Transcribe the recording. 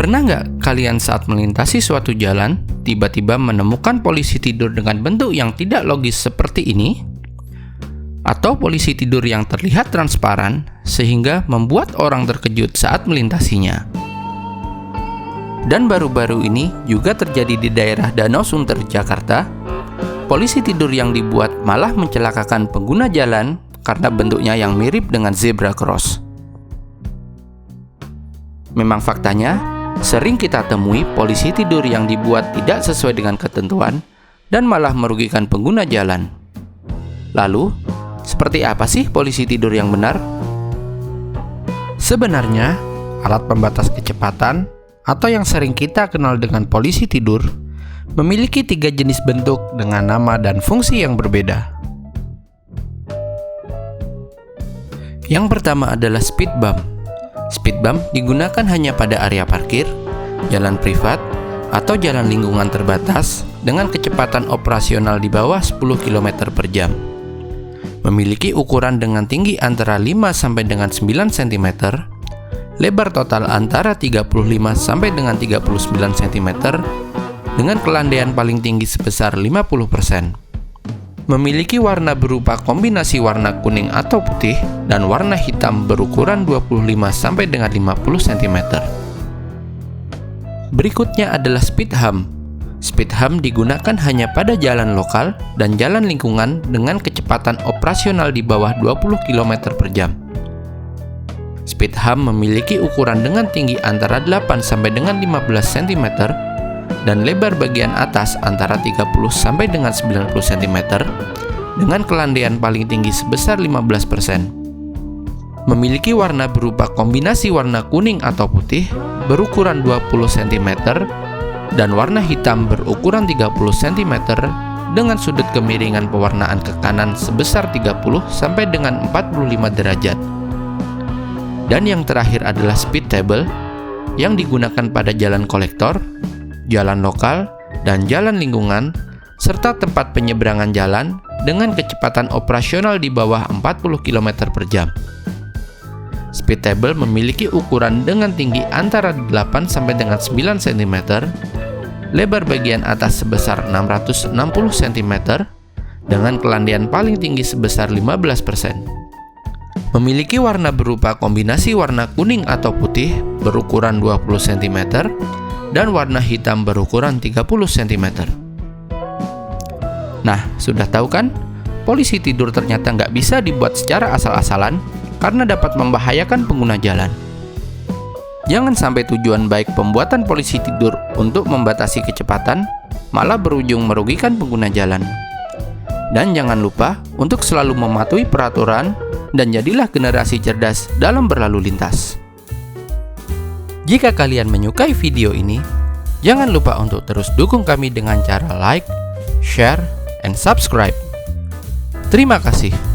Pernah nggak kalian saat melintasi suatu jalan, tiba-tiba menemukan polisi tidur dengan bentuk yang tidak logis seperti ini? Atau polisi tidur yang terlihat transparan, sehingga membuat orang terkejut saat melintasinya. Dan baru-baru ini juga terjadi di daerah Danau Sunter, Jakarta. Polisi tidur yang dibuat malah mencelakakan pengguna jalan karena bentuknya yang mirip dengan zebra cross. Memang faktanya, sering kita temui polisi tidur yang dibuat tidak sesuai dengan ketentuan dan malah merugikan pengguna jalan. Lalu, seperti apa sih polisi tidur yang benar? Sebenarnya, alat pembatas kecepatan atau yang sering kita kenal dengan polisi tidur memiliki 3 jenis bentuk dengan nama dan fungsi yang berbeda. Yang pertama adalah speed bump. Speed bump digunakan hanya pada area parkir, jalan privat, atau jalan lingkungan terbatas dengan kecepatan operasional di bawah 10 km per jam. Memiliki ukuran dengan tinggi antara 5 sampai dengan 9 cm, lebar total antara 35 sampai dengan 39 cm, dengan kelandaian paling tinggi sebesar 50%. Memiliki warna berupa kombinasi warna kuning atau putih dan warna hitam berukuran 25 sampai dengan 50 cm. Berikutnya adalah speed hump. Speed hump digunakan hanya pada jalan lokal dan jalan lingkungan dengan kecepatan operasional di bawah 20 km per jam. Speed hump memiliki ukuran dengan tinggi antara 8 sampai dengan 15 cm dan lebar bagian atas antara 30 sampai dengan 90 cm dengan kelandaian paling tinggi sebesar 15%. Memiliki warna berupa kombinasi warna kuning atau putih berukuran 20 cm dan warna hitam berukuran 30 cm dengan sudut kemiringan pewarnaan ke kanan sebesar 30 sampai dengan 45 derajat. Dan yang terakhir adalah speed table yang digunakan pada jalan kolektor, jalan lokal, dan jalan lingkungan, serta tempat penyeberangan jalan dengan kecepatan operasional di bawah 40 km per jam. Speed table memiliki ukuran dengan tinggi antara 8 sampai dengan 9 cm, lebar bagian atas sebesar 660 cm, dengan kelandaian paling tinggi sebesar 15%. Memiliki warna berupa kombinasi warna kuning atau putih berukuran 20 cm dan warna hitam berukuran 30 cm. Nah, sudah tahu kan? Polisi tidur ternyata nggak bisa dibuat secara asal-asalan karena dapat membahayakan pengguna jalan. Jangan sampai tujuan baik pembuatan polisi tidur untuk membatasi kecepatan malah berujung merugikan pengguna jalan. Dan jangan lupa untuk selalu mematuhi peraturan dan jadilah generasi cerdas dalam berlalu lintas. Jika kalian menyukai video ini, jangan lupa untuk terus dukung kami dengan cara like, share, and subscribe. Terima kasih.